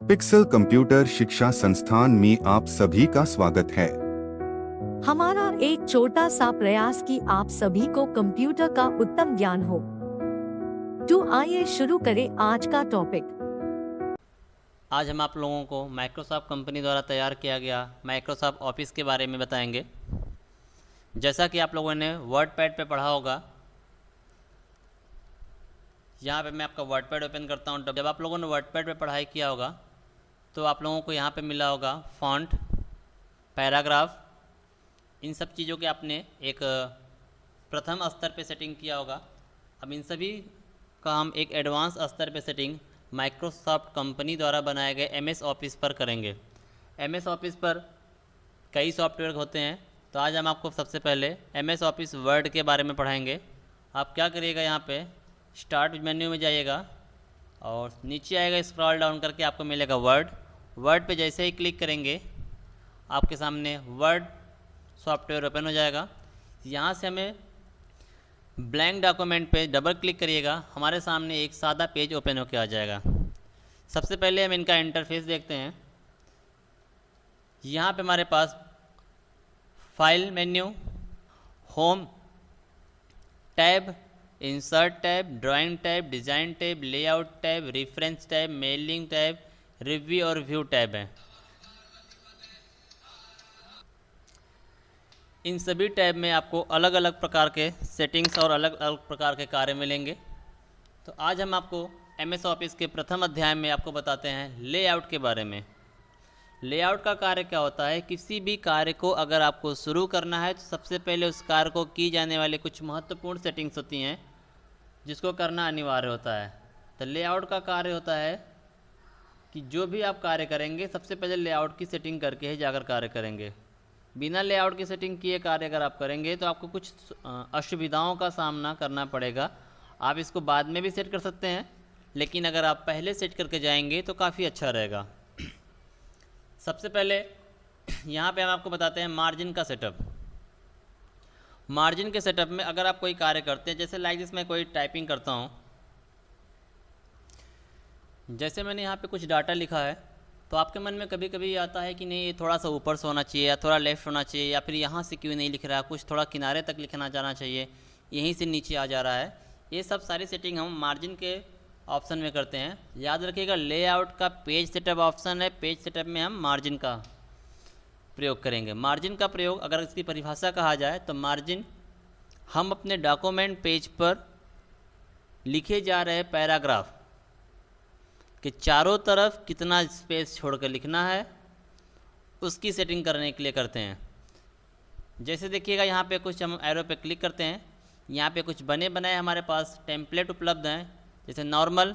Pixel computer शिक्षा संस्थान में आप सभी का स्वागत है। हमारा एक छोटा सा प्रयास कि आप सभी को कंप्यूटर का उत्तम ज्ञान हो। तो आइए शुरू करें आज का टॉपिक। आज हम आप लोगों को माइक्रोसॉफ्ट कंपनी द्वारा तैयार किया गया माइक्रोसॉफ्ट ऑफिस के बारे में बताएंगे। जैसा कि आप लोगों ने वर्डपैड पे पढ़ा होगा, यहाँ पे मैं आपका वर्डपैड ओपन करता हूँ। जब आप लोगों ने वर्डपैड पे पढ़ाई किया होगा तो आप लोगों को यहाँ पे मिला होगा फॉन्ट, पैराग्राफ, इन सब चीज़ों के आपने एक प्रथम स्तर पे सेटिंग किया होगा। अब इन सभी का हम एक एडवांस स्तर पे सेटिंग माइक्रोसॉफ्ट कंपनी द्वारा बनाए गए एमएस ऑफिस पर करेंगे। एमएस ऑफिस पर कई सॉफ्टवेयर होते हैं, तो आज हम आपको सबसे पहले एमएस ऑफिस वर्ड के बारे में पढ़ाएंगे। आप क्या करिएगा, यहाँ पे स्टार्ट मेन्यू में जाइएगा और नीचे आएगा, स्क्रॉल डाउन करके आपको मिलेगा वर्ड पे जैसे ही क्लिक करेंगे आपके सामने वर्ड सॉफ्टवेयर ओपन हो जाएगा। यहाँ से हमें ब्लैंक डॉक्यूमेंट पे डबल क्लिक करिएगा, हमारे सामने एक सादा पेज ओपन होकर आ जाएगा। सबसे पहले हम इनका इंटरफेस देखते हैं। यहाँ पे हमारे पास file menu, home tab, insert tab, drawing tab, design tab, layout tab, reference tab, mailing tab, review और व्यू टैब है। इन सभी टैब में आपको अलग अलग प्रकार के सेटिंग्स और अलग अलग प्रकार के कार्य मिलेंगे। तो आज हम आपको एमएस ऑफिस के प्रथम अध्याय में आपको बताते हैं लेआउट के बारे में। लेआउट का कार्य क्या होता है? किसी भी कार्य को अगर आपको शुरू करना है तो सबसे पहले उस कार्य को की जाने वाले कुछ महत्वपूर्ण सेटिंग्स होती हैं जिसको करना अनिवार्य होता है। तो लेआउट का कार्य होता है कि जो भी आप कार्य करेंगे सबसे पहले लेआउट की सेटिंग करके ही जाकर कार्य करेंगे। बिना लेआउट की सेटिंग किए कार्य अगर आप करेंगे तो आपको कुछ असुविधाओं का सामना करना पड़ेगा। आप इसको बाद में भी सेट कर सकते हैं, लेकिन अगर आप पहले सेट करके जाएंगे तो काफ़ी अच्छा रहेगा। सबसे पहले यहाँ पे हम आपको बताते हैं मार्जिन का सेटअप। मार्जिन के सेटअप में अगर आप कोई कार्य करते हैं, जैसे लाइक दिस मैं कोई टाइपिंग करता हूँ, जैसे मैंने यहाँ पे कुछ डाटा लिखा है, तो आपके मन में कभी कभी आता है कि नहीं ये थोड़ा सा ऊपर से होना चाहिए या थोड़ा लेफ्ट होना चाहिए, या फिर यहाँ से क्यों नहीं लिख रहा है, कुछ थोड़ा किनारे तक लिखना जाना चाहिए, यहीं से नीचे आ जा रहा है। ये सब सारी सेटिंग हम मार्जिन के ऑप्शन में करते हैं। याद रखिएगा, लेआउट का पेज सेटअप ऑप्शन है, पेज सेटअप में हम मार्जिन का प्रयोग करेंगे। मार्जिन का प्रयोग अगर इसकी परिभाषा कहा जाए तो मार्जिन हम अपने डॉक्यूमेंट पेज पर लिखे जा रहे पैराग्राफ कि चारों तरफ कितना स्पेस छोड़कर लिखना है, उसकी सेटिंग करने के लिए करते हैं। जैसे देखिएगा, यहाँ पे कुछ हम एरो पे क्लिक करते हैं, यहाँ पे कुछ बने बनाए हमारे पास टेम्पलेट उपलब्ध हैं। जैसे नॉर्मल,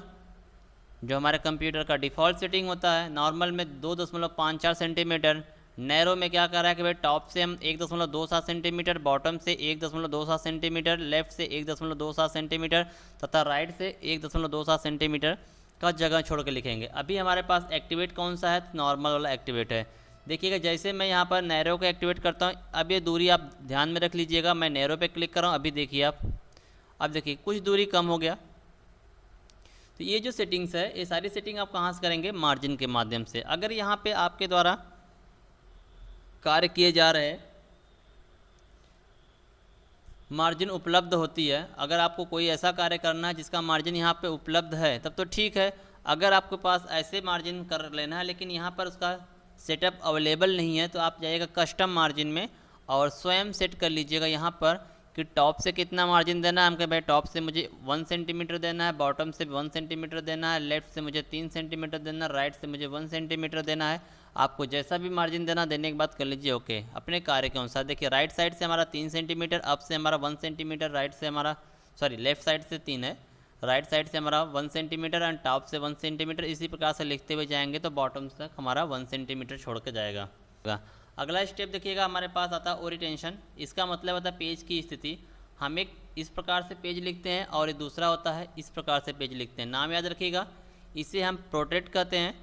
जो हमारे कंप्यूटर का डिफ़ॉल्ट सेटिंग होता है, नॉर्मल में 2.54 सेंटीमीटर। नैरो में क्या कर रहा है कि भाई टॉप से हम 1.27 सेंटीमीटर, बॉटम से 1.27 सेंटीमीटर, लेफ़्ट से 1.27 सेंटीमीटर तथा राइट से 1.27 सेंटीमीटर का जगह छोड़ के लिखेंगे। अभी हमारे पास एक्टिवेट कौन सा है? नॉर्मल वाला एक्टिवेट है। देखिएगा, जैसे मैं यहाँ पर नैरो को एक्टिवेट करता हूँ, अब ये दूरी आप ध्यान में रख लीजिएगा। मैं नैरो पे क्लिक कर रहा हूँ, अभी देखिए आप, अब देखिए कुछ दूरी कम हो गया। तो ये जो सेटिंग्स है, ये सारी सेटिंग आप कहाँ से करेंगे? मार्जिन के माध्यम से। अगर यहाँ पे आपके द्वारा कार्य किए जा रहे हैं, मार्जिन उपलब्ध होती है, अगर आपको कोई ऐसा कार्य करना है जिसका मार्जिन यहाँ पे उपलब्ध है तब तो ठीक है। अगर आपके पास ऐसे मार्जिन कर लेना है लेकिन यहाँ पर उसका सेटअप अवेलेबल नहीं है, तो आप जाइएगा कस्टम मार्जिन में और स्वयं सेट कर लीजिएगा यहाँ पर कि टॉप से कितना मार्जिन देना है। हमके भाई टॉप से मुझे 1 सेंटीमीटर देना है, बॉटम से 1 सेंटीमीटर देना है, लेफ्ट से मुझे 3 सेंटीमीटर देना है, राइट से मुझे 1 सेंटीमीटर देना है। आपको जैसा भी मार्जिन देना, देने के बाद कर लीजिए ओके अपने कार्य के अनुसार। देखिए, राइट साइड से हमारा 3 सेंटीमीटर, अप से हमारा 1 सेंटीमीटर, राइट से हमारा लेफ्ट साइड से 3 है, राइट साइड से हमारा 1 सेंटीमीटर एंड टॉप से 1 सेंटीमीटर। इसी प्रकार से लिखते हुए जाएंगे तो बॉटम तक हमारा 1 सेंटीमीटर छोड़ के जाएगा। अगला स्टेप देखिएगा, हमारे पास आता है ओरिएंटेशन। इसका मतलब होता है पेज की स्थिति। हम एक इस प्रकार से पेज लिखते हैं और दूसरा होता है इस प्रकार से पेज लिखते हैं। नाम याद रखिएगा, इसे हम प्रोट्रेट कहते हैं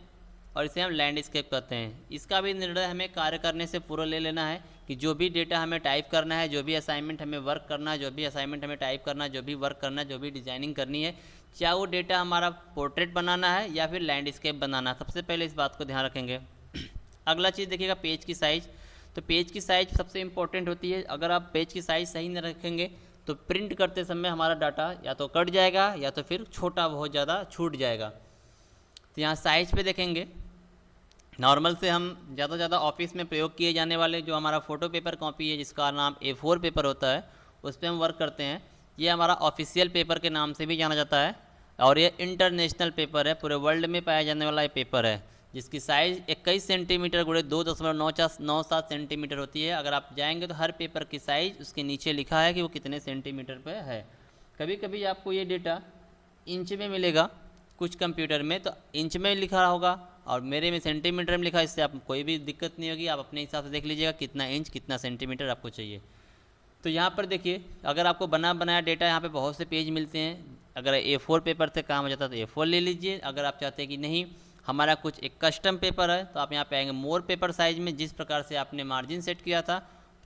और इसे हम लैंडस्केप कहते हैं। इसका भी निर्णय हमें कार्य करने से पूर्व ले लेना है कि जो भी डेटा हमें टाइप करना है, जो भी असाइनमेंट हमें वर्क करना है, जो भी असाइनमेंट हमें टाइप करना है, जो भी वर्क करना है, जो भी डिज़ाइनिंग करनी है, क्या वो डेटा हमारा पोर्ट्रेट बनाना है या फिर लैंडस्केप बनाना है, सबसे पहले इस बात को ध्यान रखेंगे। अगला चीज़ देखिएगा पेज की साइज़। तो पेज की साइज़ सबसे इम्पोर्टेंट होती है। अगर आप पेज की साइज़ सही नहीं रखेंगे तो प्रिंट करते समय हमारा डाटा या तो कट जाएगा या तो फिर छोटा बहुत ज़्यादा छूट जाएगा। तो यहाँ साइज़ पे देखेंगे, नॉर्मल से हम ज़्यादा से ज़्यादा ऑफिस में प्रयोग किए जाने वाले जो हमारा फ़ोटो पेपर कॉपी है जिसका नाम A4 पेपर होता है, उस पर हम वर्क करते हैं। ये हमारा ऑफिशियल पेपर के नाम से भी जाना जाता है और ये इंटरनेशनल पेपर है, पूरे वर्ल्ड में पाया जाने वाला ये पेपर है जिसकी साइज़ 21 सेंटीमीटर गुणे 2.97 सेंटीमीटर होती है। अगर आप जाएंगे तो हर पेपर की साइज़ उसके नीचे लिखा है कि वो कितने सेंटीमीटर पे है। कभी कभी आपको ये डेटा इंच में मिलेगा, कुछ कंप्यूटर में तो इंच में लिखा होगा और मेरे में सेंटीमीटर में लिखा है। इससे आप कोई भी दिक्कत नहीं होगी, आप अपने हिसाब से देख लीजिएगा कितना इंच कितना सेंटीमीटर आपको चाहिए। तो यहाँ पर देखिए, अगर आपको बना बनाया डेटा यहाँ पे बहुत से पेज मिलते हैं। अगर A4 पेपर से काम हो जाता है तो A4 ले लीजिए। अगर आप चाहते हैं कि नहीं हमारा कुछ एक कस्टम पेपर है तो आप यहाँ पे आएंगे मोर पेपर साइज़ में। जिस प्रकार से आपने मार्जिन सेट किया था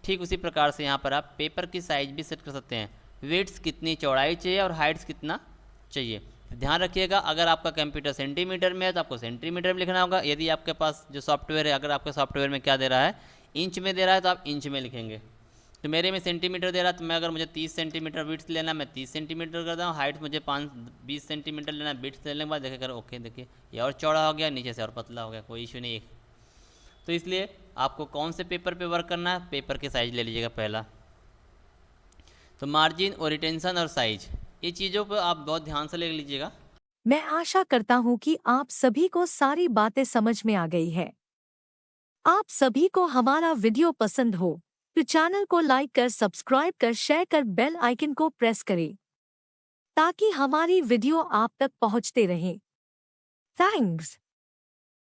ठीक उसी प्रकार से यहाँ पर आप पेपर की साइज़ भी सेट कर सकते हैं। विड्थ कितनी चौड़ाई चाहिए और हाइट्स कितना चाहिए। ध्यान रखिएगा, अगर आपका कंप्यूटर सेंटीमीटर में है तो आपको सेंटीमीटर में लिखना होगा। यदि आपके पास जो सॉफ्टवेयर है, अगर आपके सॉफ्टवेयर में क्या दे रहा है इंच में दे रहा है तो आप इंच में लिखेंगे। तो मेरे में सेंटीमीटर दे रहा है तो मैं अगर मुझे 30 सेंटीमीटर विड्थ लेना मैं 30 सेंटीमीटर कर दूँ, हाइट मुझे 20 सेंटीमीटर लेना, विड्थ लेने के बाद देखे कर ओके देखिए ये और चौड़ा हो गया, नीचे से और पतला हो गया, कोई इशू नहीं है। तो इसलिए आपको कौन से पेपर पे वर्क करना है, पेपर की साइज़ ले लीजिएगा पहला। तो मार्जिन और रिटेंशन और साइज, ये चीज़ों पर आप बहुत ध्यान से ले लीजिएगा। मैं आशा करता हूँ कि आप सभी को सारी बातें समझ में आ गई है। आप सभी को हमारा वीडियो पसंद हो तो चैनल को लाइक कर, सब्सक्राइब कर, शेयर कर, बेल आइकन को प्रेस करें ताकि हमारी वीडियो आप तक पहुँचते रहे। थैंक्स।